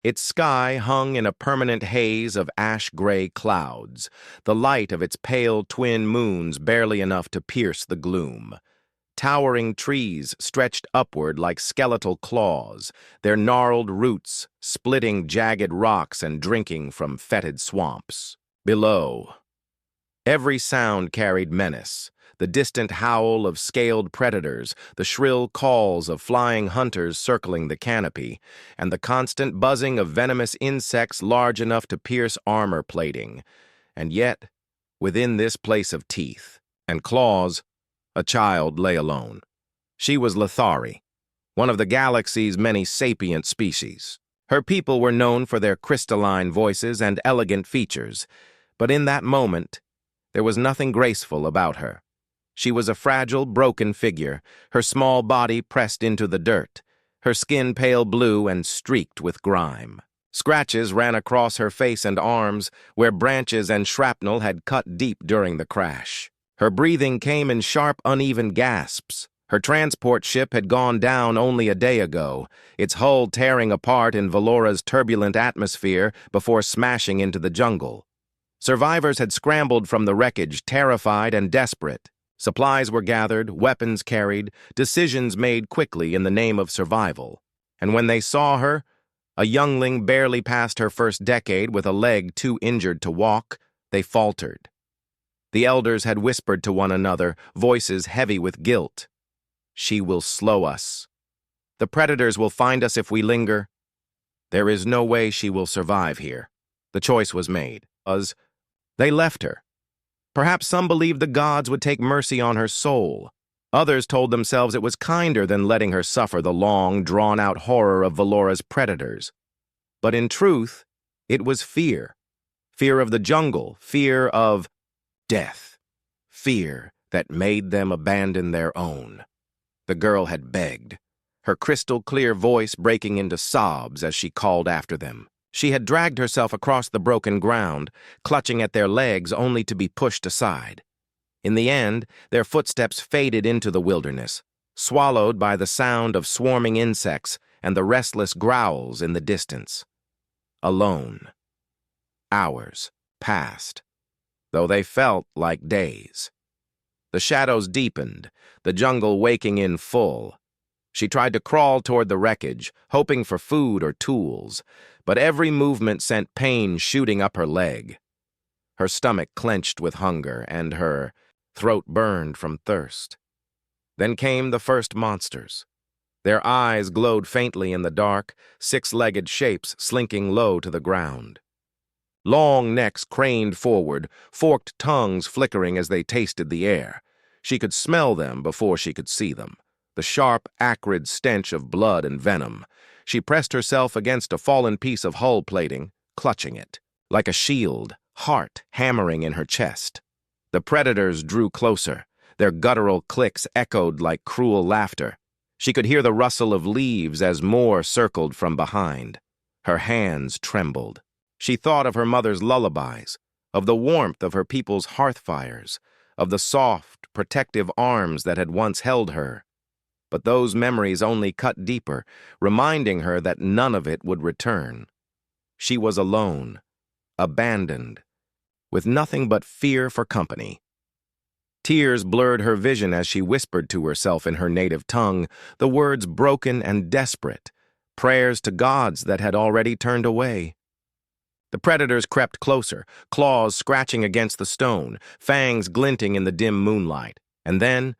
Its sky hung in a permanent haze of ash-gray clouds, the light of its pale twin moons barely enough to pierce the gloom. Towering trees stretched upward like skeletal claws, their gnarled roots splitting jagged rocks and drinking from fetid swamps. Below, every sound carried menace. The distant howl of scaled predators, the shrill calls of flying hunters circling the canopy, and the constant buzzing of venomous insects large enough to pierce armor plating. And yet, within this place of teeth and claws, a child lay alone. She was Lithari, one of the galaxy's many sapient species. Her people were known for their crystalline voices and elegant features, but in that moment, there was nothing graceful about her. She was a fragile, broken figure, her small body pressed into the dirt, her skin pale blue and streaked with grime. Scratches ran across her face and arms, where branches and shrapnel had cut deep during the crash. Her breathing came in sharp, uneven gasps. Her transport ship had gone down only a day ago, its hull tearing apart in Valora's turbulent atmosphere before smashing into the jungle. Survivors had scrambled from the wreckage, terrified and desperate. Supplies were gathered, weapons carried, decisions made quickly in the name of survival. And when they saw her, a youngling barely past her first decade with a leg too injured to walk, they faltered. The elders had whispered to one another, voices heavy with guilt. "She will slow us. The predators will find us if we linger. There is no way she will survive here." The choice was made. They left her. Perhaps some believed the gods would take mercy on her soul. Others told themselves it was kinder than letting her suffer the long, drawn-out horror of Valora's predators. But in truth, it was fear. Fear of the jungle, fear of death. Fear that made them abandon their own. The girl had begged, her crystal-clear voice breaking into sobs as she called after them. She had dragged herself across the broken ground, clutching at their legs only to be pushed aside. In the end, their footsteps faded into the wilderness, swallowed by the sound of swarming insects and the restless growls in the distance. Alone. Hours passed, though they felt like days. The shadows deepened, the jungle waking in full. She tried to crawl toward the wreckage, hoping for food or tools, but every movement sent pain shooting up her leg. Her stomach clenched with hunger, and her throat burned from thirst. Then came the first monsters. Their eyes glowed faintly in the dark, six-legged shapes slinking low to the ground. Long necks craned forward, forked tongues flickering as they tasted the air. She could smell them before she could see them. The sharp, acrid stench of blood and venom. She pressed herself against a fallen piece of hull plating, clutching it. Like a shield, heart hammering in her chest. The predators drew closer. Their guttural clicks echoed like cruel laughter. She could hear the rustle of leaves as more circled from behind. Her hands trembled. She thought of her mother's lullabies, of the warmth of her people's hearth fires, of the soft, protective arms that had once held her. But those memories only cut deeper, reminding her that none of it would return. She was alone, abandoned, with nothing but fear for company. Tears blurred her vision as she whispered to herself in her native tongue, the words broken and desperate, prayers to gods that had already turned away. The predators crept closer, claws scratching against the stone, fangs glinting in the dim moonlight. And then,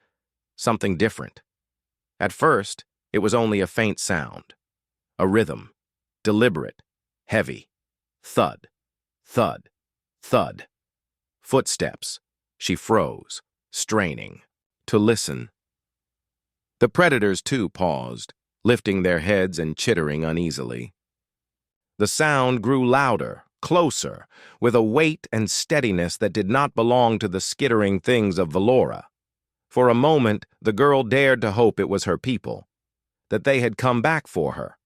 something different. At first, it was only a faint sound. A rhythm, deliberate, heavy. Thud, thud, thud. Footsteps. She froze, straining, to listen. The predators, too, paused, lifting their heads and chittering uneasily. The sound grew louder, closer, with a weight and steadiness that did not belong to the skittering things of Valora. For a moment, the girl dared to hope it was her people, that they had come back for her.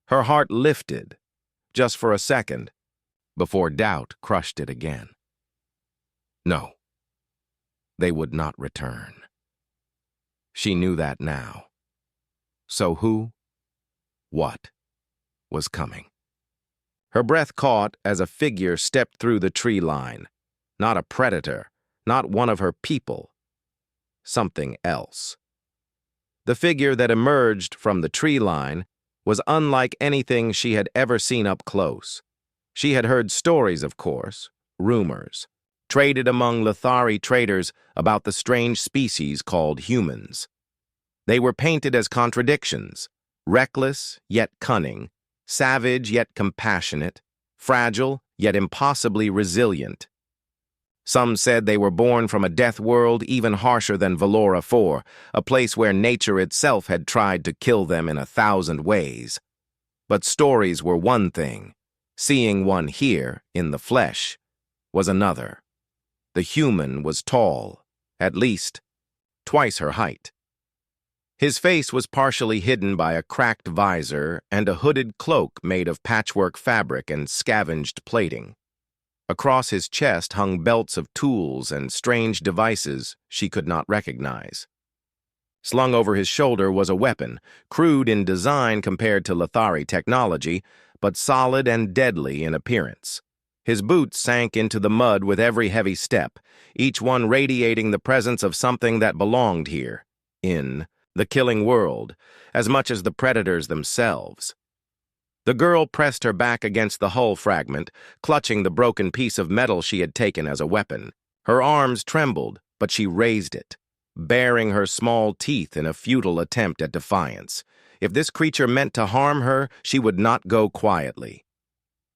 Her heart lifted, just for a second, before doubt crushed it again. No, they would not return. She knew that now. So who, what, was coming? Her breath caught as a figure stepped through the tree line. Not a predator, not one of her people. Something else. The figure that emerged from the tree line was unlike anything she had ever seen up close. She had heard stories, of course, rumors, traded among Lithari traders about the strange species called humans. They were painted as contradictions, reckless yet cunning, savage yet compassionate, fragile yet impossibly resilient. Some said they were born from a death world even harsher than Valora 4, a place where nature itself had tried to kill them in 1,000 ways. But stories were one thing. Seeing one here, in the flesh, was another. The human was tall, at least twice her height. His face was partially hidden by a cracked visor and a hooded cloak made of patchwork fabric and scavenged plating. Across his chest hung belts of tools and strange devices she could not recognize. Slung over his shoulder was a weapon, crude in design compared to Lithari technology, but solid and deadly in appearance. His boots sank into the mud with every heavy step, each one radiating the presence of something that belonged here, in the killing world, as much as the predators themselves. The girl pressed her back against the hull fragment, clutching the broken piece of metal she had taken as a weapon. Her arms trembled, but she raised it, baring her small teeth in a futile attempt at defiance. If this creature meant to harm her, she would not go quietly.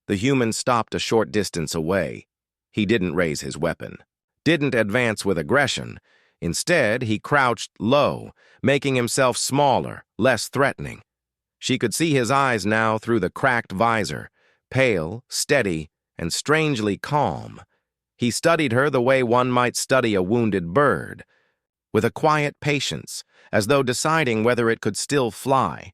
The human stopped a short distance away. He didn't raise his weapon, didn't advance with aggression. Instead, he crouched low, making himself smaller, less threatening. She could see his eyes now through the cracked visor, pale, steady, and strangely calm. He studied her the way one might study a wounded bird, with a quiet patience, as though deciding whether it could still fly.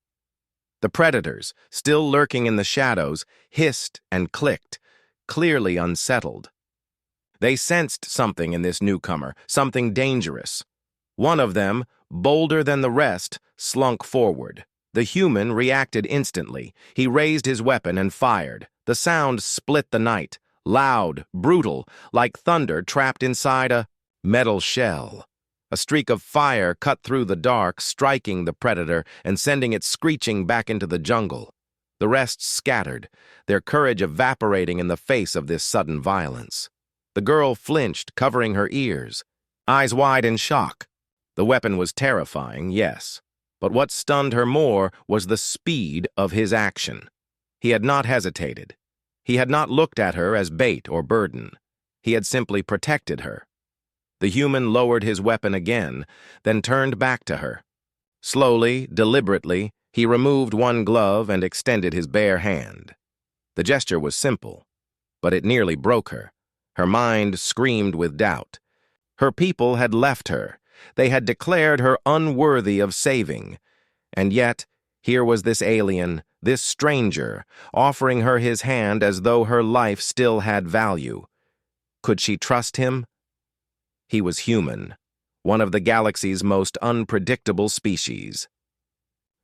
The predators, still lurking in the shadows, hissed and clicked, clearly unsettled. They sensed something in this newcomer, something dangerous. One of them, bolder than the rest, slunk forward. The human reacted instantly. He raised his weapon and fired. The sound split the night, loud, brutal, like thunder trapped inside a metal shell. A streak of fire cut through the dark, striking the predator and sending it screeching back into the jungle. The rest scattered, their courage evaporating in the face of this sudden violence. The girl flinched, covering her ears, eyes wide in shock. The weapon was terrifying, yes. But what stunned her more was the speed of his action. He had not hesitated. He had not looked at her as bait or burden. He had simply protected her. The human lowered his weapon again, then turned back to her. Slowly, deliberately, he removed one glove and extended his bare hand. The gesture was simple, but it nearly broke her. Her mind screamed with doubt. Her people had left her. They had declared her unworthy of saving. And yet, here was this alien, this stranger, offering her his hand as though her life still had value. Could she trust him? He was human, one of the galaxy's most unpredictable species.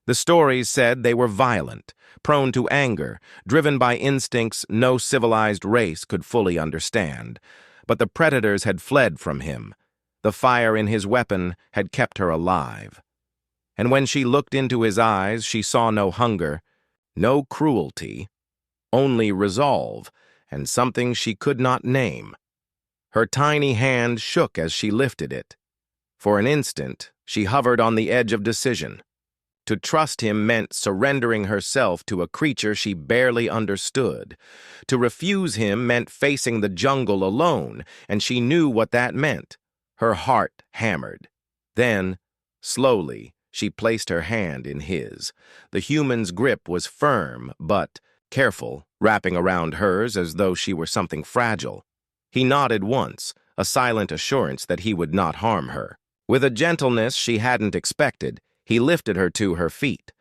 The stories said they were violent, prone to anger, driven by instincts no civilized race could fully understand. But the predators had fled from him. The fire in his weapon had kept her alive. And when she looked into his eyes, she saw no hunger, no cruelty, only resolve, and something she could not name. Her tiny hand shook as she lifted it. For an instant, she hovered on the edge of decision. To trust him meant surrendering herself to a creature she barely understood. To refuse him meant facing the jungle alone, and she knew what that meant. Her heart hammered. Then, slowly, she placed her hand in his. The human's grip was firm, but careful, wrapping around hers as though she were something fragile. He nodded once, a silent assurance that he would not harm her. With a gentleness she hadn't expected, he lifted her to her feet,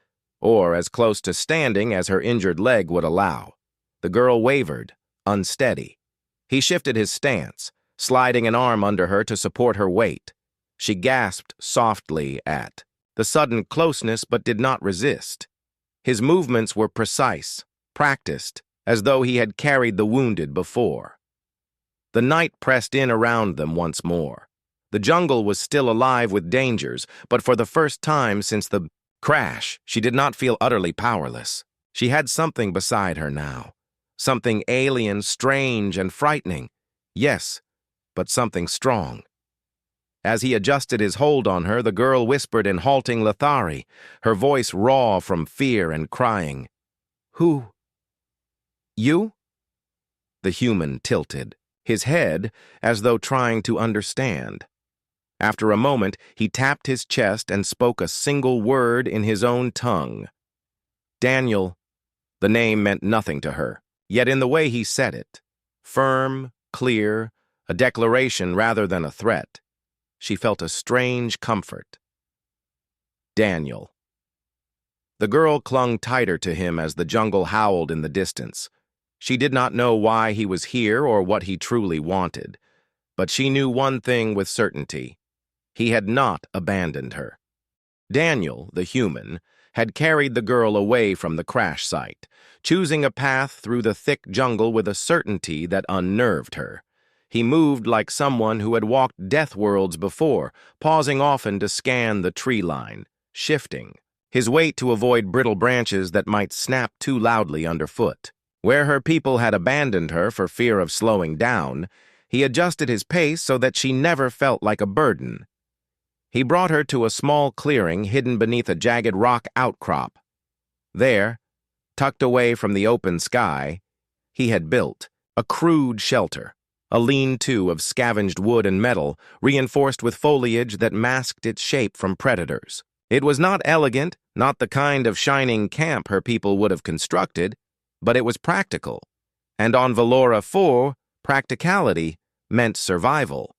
or as close to standing as her injured leg would allow. The girl wavered, unsteady. He shifted his stance, sliding an arm under her to support her weight. She gasped softly at the sudden closeness but did not resist. His movements were precise, practiced, as though he had carried the wounded before. The night pressed in around them once more. The jungle was still alive with dangers, but for the first time since the crash, she did not feel utterly powerless. She had something beside her now. Something alien, strange, and frightening. Yes, but something strong. As he adjusted his hold on her, the girl whispered in halting Lethari, her voice raw from fear and crying. "Who? You?" The human tilted, his head as though trying to understand. After a moment, he tapped his chest and spoke a single word in his own tongue. Daniel. The name meant nothing to her, yet in the way he said it, firm, clear, a declaration rather than a threat, she felt a strange comfort. Daniel. The girl clung tighter to him as the jungle howled in the distance. She did not know why he was here or what he truly wanted, but she knew one thing with certainty. He had not abandoned her. Daniel, the human, had carried the girl away from the crash site, choosing a path through the thick jungle with a certainty that unnerved her. He moved like someone who had walked death worlds before, pausing often to scan the tree line, shifting, his weight to avoid brittle branches that might snap too loudly underfoot. Where her people had abandoned her for fear of slowing down, he adjusted his pace so that she never felt like a burden. He brought her to a small clearing hidden beneath a jagged rock outcrop. There, tucked away from the open sky, he had built a crude shelter, a lean-to of scavenged wood and metal, reinforced with foliage that masked its shape from predators. It was not elegant, not the kind of shining camp her people would have constructed, but it was practical, and on Valora 4, practicality meant survival.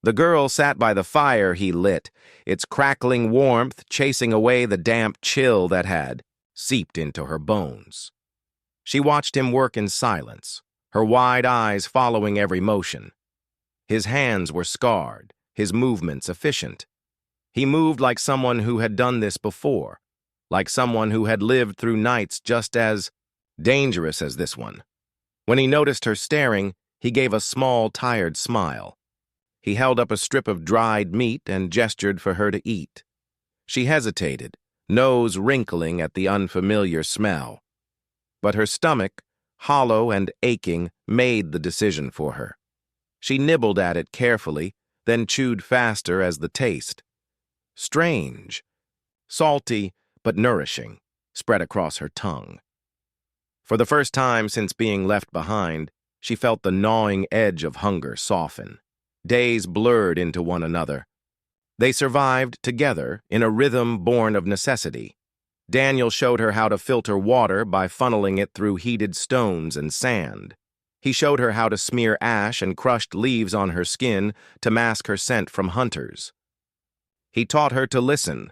The girl sat by the fire he lit, its crackling warmth chasing away the damp chill that had seeped into her bones. She watched him work in silence, her wide eyes following every motion. His hands were scarred, his movements efficient. He moved like someone who had done this before, like someone who had lived through nights just as dangerous as this one. When he noticed her staring, he gave a small, tired smile. He held up a strip of dried meat and gestured for her to eat. She hesitated, nose wrinkling at the unfamiliar smell. But her stomach, hollow and aching, made the decision for her. She nibbled at it carefully, then chewed faster as the taste. Strange, salty, but nourishing, spread across her tongue. For the first time since being left behind, she felt the gnawing edge of hunger soften. Days blurred into one another. They survived together in a rhythm born of necessity. Daniel showed her how to filter water by funneling it through heated stones and sand. He showed her how to smear ash and crushed leaves on her skin to mask her scent from hunters. He taught her to listen,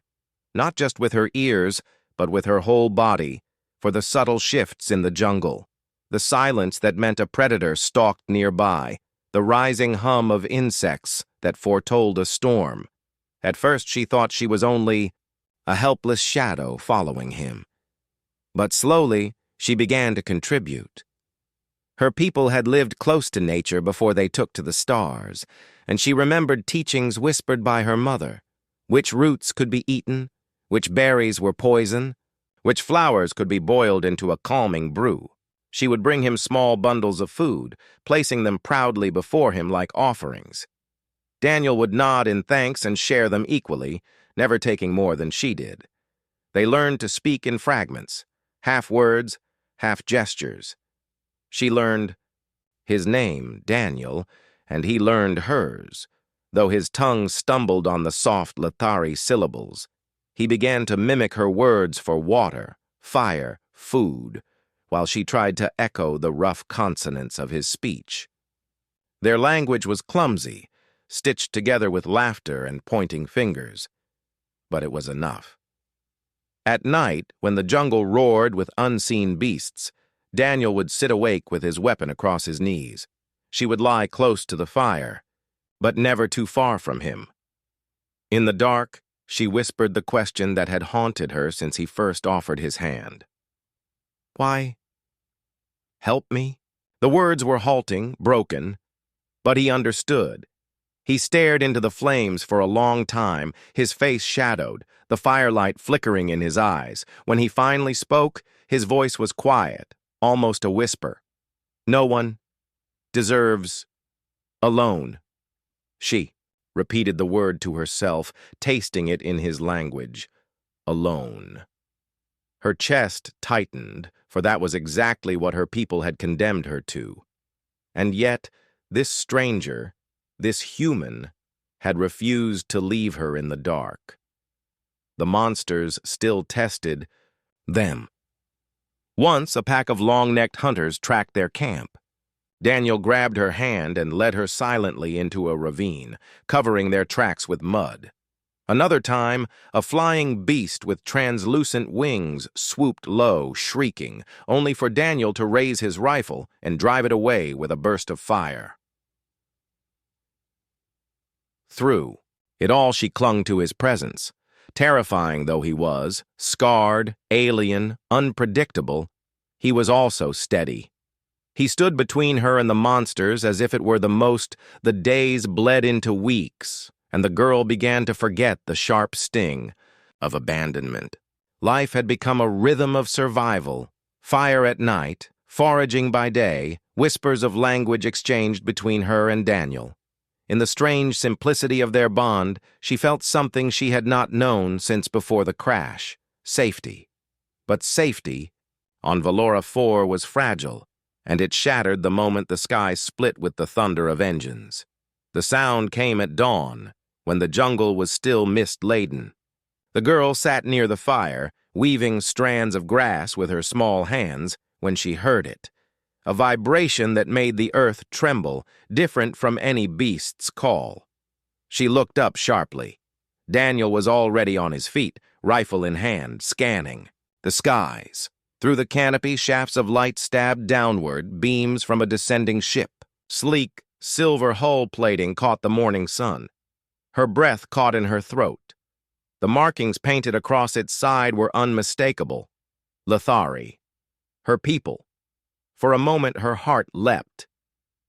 not just with her ears, but with her whole body, for the subtle shifts in the jungle, the silence that meant a predator stalked nearby, the rising hum of insects that foretold a storm. At first she thought she was only a helpless shadow following him. But slowly she began to contribute. Her people had lived close to nature before they took to the stars, and she remembered teachings whispered by her mother, which roots could be eaten, which berries were poison, which flowers could be boiled into a calming brew. She would bring him small bundles of food, placing them proudly before him like offerings. Daniel would nod in thanks and share them equally, never taking more than she did. They learned to speak in fragments, half words, half gestures. She learned his name, Daniel, and he learned hers. Though his tongue stumbled on the soft Lethari syllables, he began to mimic her words for water, fire, food, while she tried to echo the rough consonants of his speech. Their language was clumsy, stitched together with laughter and pointing fingers, but it was enough. At night, when the jungle roared with unseen beasts, Daniel would sit awake with his weapon across his knees. She would lie close to the fire, but never too far from him. In the dark, she whispered the question that had haunted her since he first offered his hand. Why Help me? The words were halting, broken, but he understood. He stared into the flames for a long time, his face shadowed, the firelight flickering in his eyes. When he finally spoke, his voice was quiet, almost a whisper. No one deserves alone. She repeated the word to herself, tasting it in his language. Alone. Her chest tightened, for that was exactly what her people had condemned her to. And yet, this stranger, this human, had refused to leave her in the dark. The monsters still tested them. Once, a pack of long-necked hunters tracked their camp. Daniel grabbed her hand and led her silently into a ravine, covering their tracks with mud. Another time, a flying beast with translucent wings swooped low, shrieking, only for Daniel to raise his rifle and drive it away with a burst of fire. Through it all, she clung to his presence. Terrifying though he was, scarred, alien, unpredictable, he was also steady. He stood between her and the monsters as if it were the days bled into weeks, and the girl began to forget the sharp sting of abandonment. Life had become a rhythm of survival, fire at night, foraging by day, whispers of language exchanged between her and Daniel. In the strange simplicity of their bond, she felt something she had not known since before the crash: safety. But safety, on Valora 4, was fragile, and it shattered the moment the sky split with the thunder of engines. The sound came at dawn, when the jungle was still mist-laden. The girl sat near the fire, weaving strands of grass with her small hands, when she heard it. A vibration that made the earth tremble, different from any beast's call. She looked up sharply. Daniel was already on his feet, rifle in hand, scanning the skies. Through the canopy, shafts of light stabbed downward, beams from a descending ship. Sleek, silver hull plating caught the morning sun. Her breath caught in her throat. The markings painted across its side were unmistakable. Lithari. Her people. For a moment her heart leapt.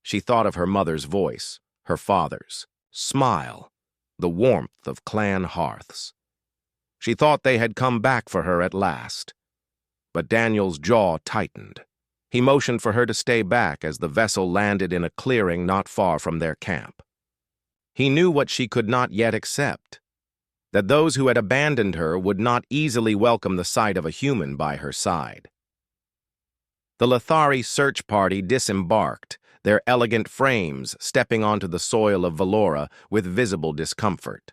She thought of her mother's voice, her father's smile, the warmth of clan hearths. She thought they had come back for her at last. But Daniel's jaw tightened. He motioned for her to stay back as the vessel landed in a clearing not far from their camp. He knew what she could not yet accept, that those who had abandoned her would not easily welcome the sight of a human by her side. The Lithari search party disembarked, their elegant frames stepping onto the soil of Valora with visible discomfort.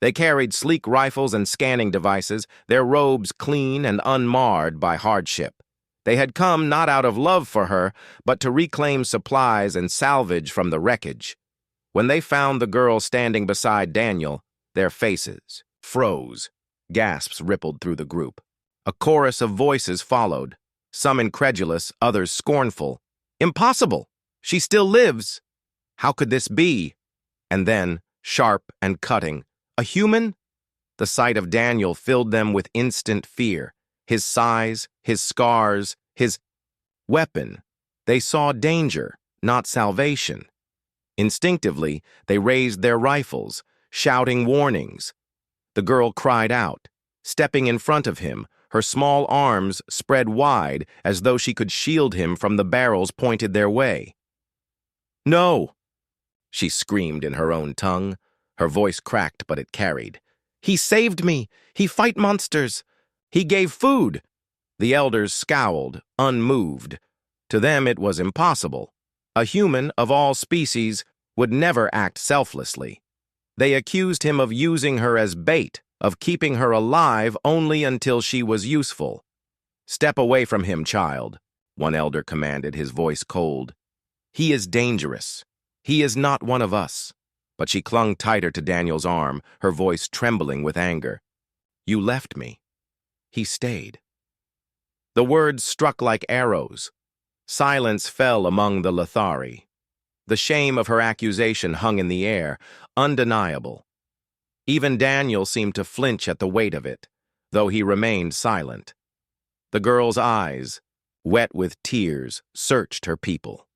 They carried sleek rifles and scanning devices, their robes clean and unmarred by hardship. They had come not out of love for her, but to reclaim supplies and salvage from the wreckage. When they found the girl standing beside Daniel, their faces froze. Gasps rippled through the group. A chorus of voices followed, some incredulous, others scornful. Impossible! She still lives! How could this be? And then, sharp and cutting, a human? The sight of Daniel filled them with instant fear. His size, his scars, his weapon. They saw danger, not salvation. Instinctively, they raised their rifles, shouting warnings. The girl cried out, stepping in front of him, her small arms spread wide as though she could shield him from the barrels pointed their way. "No!" she screamed in her own tongue. Her voice cracked, but it carried. "He saved me! He fight monsters! He gave food!" The elders scowled, unmoved. To them it was impossible. A human of all species would never act selflessly. They accused him of using her as bait, of keeping her alive only until she was useful. "Step away from him, child," one elder commanded, his voice cold. "He is dangerous. He is not one of us." But she clung tighter to Daniel's arm, her voice trembling with anger. "You left me. He stayed." The words struck like arrows. Silence fell among the Lithari. The shame of her accusation hung in the air, undeniable. Even Daniel seemed to flinch at the weight of it, though he remained silent. The girl's eyes, wet with tears, searched her people.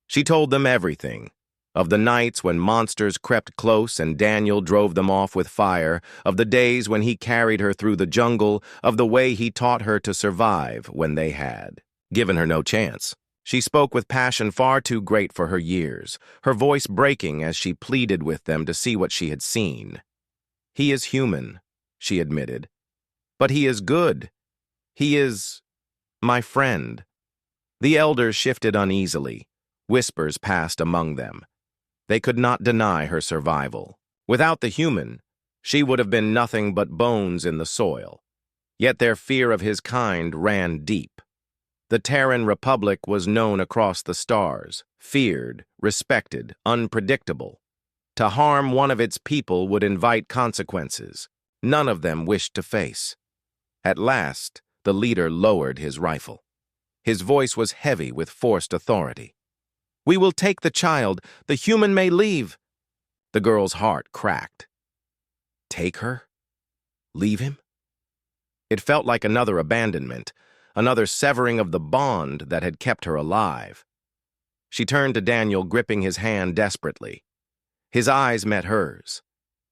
She told them everything, of the nights when monsters crept close and Daniel drove them off with fire, of the days when he carried her through the jungle, of the way he taught her to survive when they had given her no chance. She spoke with passion far too great for her years, her voice breaking as she pleaded with them to see what she had seen. "He is human," she admitted, "but he is good. He is my friend." The elders shifted uneasily. Whispers passed among them. They could not deny her survival. Without the human, she would have been nothing but bones in the soil. Yet their fear of his kind ran deep. The Terran Republic was known across the stars, feared, respected, unpredictable. To harm one of its people would invite consequences none of them wished to face. At last, the leader lowered his rifle. His voice was heavy with forced authority. "We will take the child. The human may leave." The girl's heart cracked. Take her? Leave him? It felt like another abandonment, another severing of the bond that had kept her alive. She turned to Daniel, gripping his hand desperately. His eyes met hers,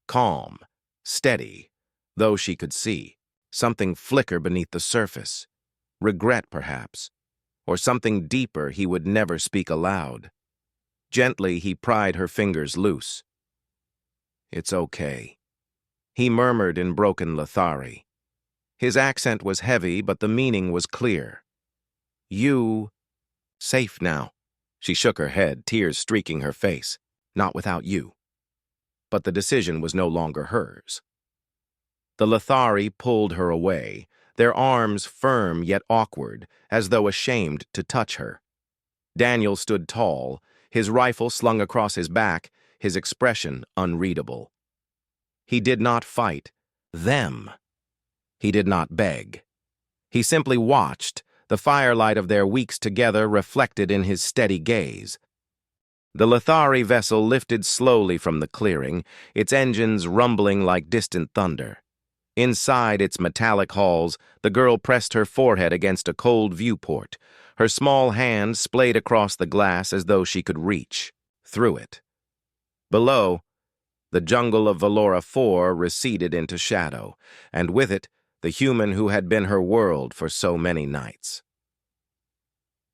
calm, steady, though she could see something flicker beneath the surface. Regret, perhaps, or something deeper he would never speak aloud. Gently, he pried her fingers loose. "It's okay," he murmured in broken Lethari. His accent was heavy, but the meaning was clear. "You... safe now." She shook her head, tears streaking her face. "Not without you." But the decision was no longer hers. The Lethari pulled her away, their arms firm yet awkward, as though ashamed to touch her. Daniel stood tall, his rifle slung across his back, his expression unreadable. He did not fight them. He did not beg. He simply watched, the firelight of their weeks together reflected in his steady gaze. The Lethari vessel lifted slowly from the clearing, its engines rumbling like distant thunder. Inside its metallic halls, the girl pressed her forehead against a cold viewport, her small hand splayed across the glass as though she could reach through it. Below, the jungle of Valora 4 receded into shadow, and with it, the human who had been her world for so many nights.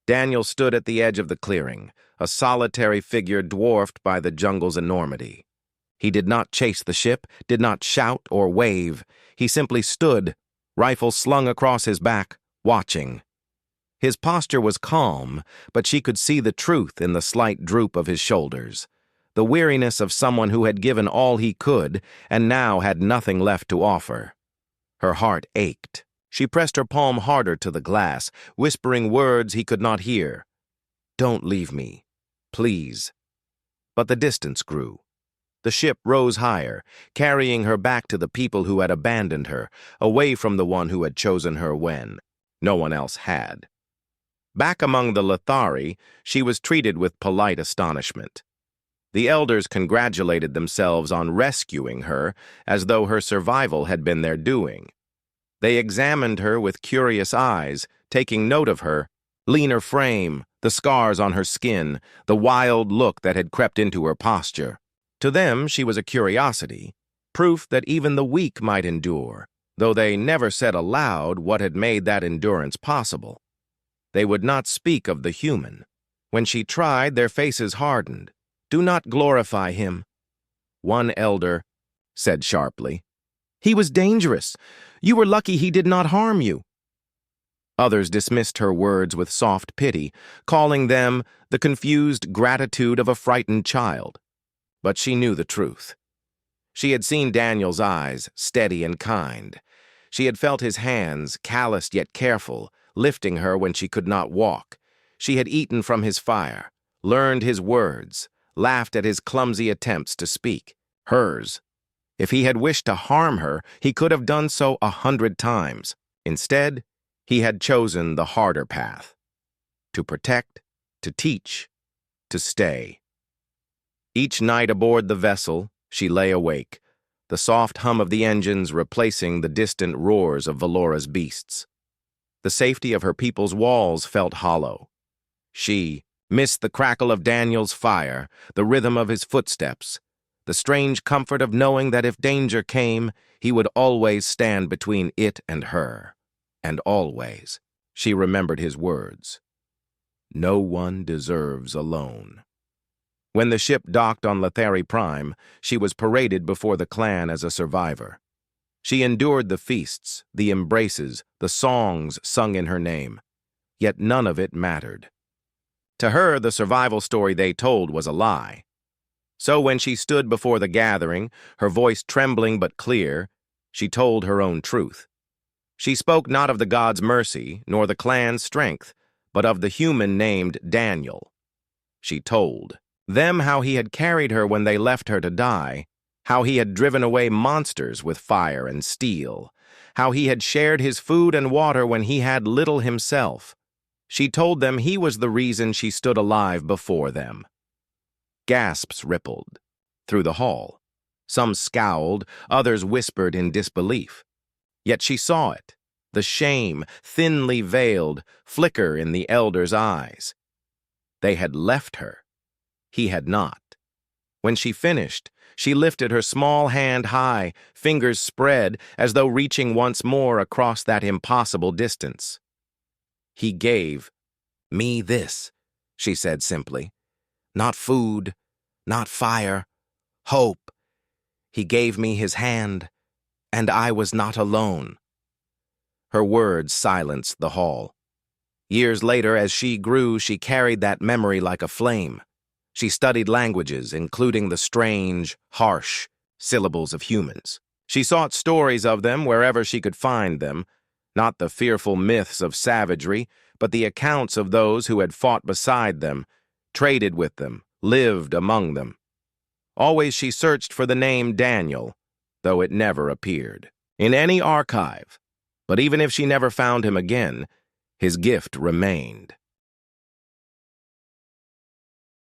Daniel stood at the edge of the clearing, a solitary figure dwarfed by the jungle's enormity. He did not chase the ship, did not shout or wave. He simply stood, rifle slung across his back, watching. His posture was calm, but she could see the truth in the slight droop of his shoulders, the weariness of someone who had given all he could and now had nothing left to offer. Her heart ached. She pressed her palm harder to the glass, whispering words he could not hear. "Don't leave me, please." But the distance grew. The ship rose higher, carrying her back to the people who had abandoned her, away from the one who had chosen her when no one else had. Back among the Lethari, she was treated with polite astonishment. The elders congratulated themselves on rescuing her as though her survival had been their doing. They examined her with curious eyes, taking note of her leaner frame, the scars on her skin, the wild look that had crept into her posture. To them, she was a curiosity, proof that even the weak might endure, though they never said aloud what had made that endurance possible. They would not speak of the human. When she tried, their faces hardened. "Do not glorify him," one elder said sharply. "He was dangerous. You were lucky he did not harm you." Others dismissed her words with soft pity, calling them the confused gratitude of a frightened child. But she knew the truth. She had seen Daniel's eyes, steady and kind. She had felt his hands, calloused yet careful, lifting her when she could not walk. She had eaten from his fire, learned his words, laughed at his clumsy attempts to speak. Hers. If he had wished to harm her, he could have done so 100 times. Instead, he had chosen the harder path. To protect, to teach, to stay. Each night aboard the vessel, she lay awake, the soft hum of the engines replacing the distant roars of Valora's beasts. The safety of her people's walls felt hollow. She missed the crackle of Daniel's fire, the rhythm of his footsteps, the strange comfort of knowing that if danger came, he would always stand between it and her. And always, she remembered his words. No one deserves alone. When the ship docked on Lethari Prime, she was paraded before the clan as a survivor. She endured the feasts, the embraces, the songs sung in her name. Yet none of it mattered. To her, the survival story they told was a lie. So when she stood before the gathering, her voice trembling but clear, she told her own truth. She spoke not of the god's mercy, nor the clan's strength, but of the human named Daniel. She told them how he had carried her when they left her to die, how he had driven away monsters with fire and steel, how he had shared his food and water when he had little himself. She told them he was the reason she stood alive before them. Gasps rippled through the hall. Some scowled, others whispered in disbelief. Yet she saw it, the shame, thinly veiled, flicker in the elder's eyes. They had left her. He had not. When she finished, she lifted her small hand high, fingers spread, as though reaching once more across that impossible distance. He gave me this, she said simply. Not food, not fire, hope. He gave me his hand, and I was not alone. Her words silenced the hall. Years later, as she grew, she carried that memory like a flame. She studied languages, including the strange, harsh syllables of humans. She sought stories of them wherever she could find them, not the fearful myths of savagery, but the accounts of those who had fought beside them, traded with them, lived among them. Always she searched for the name Daniel, though it never appeared in any archive. But even if she never found him again, his gift remained.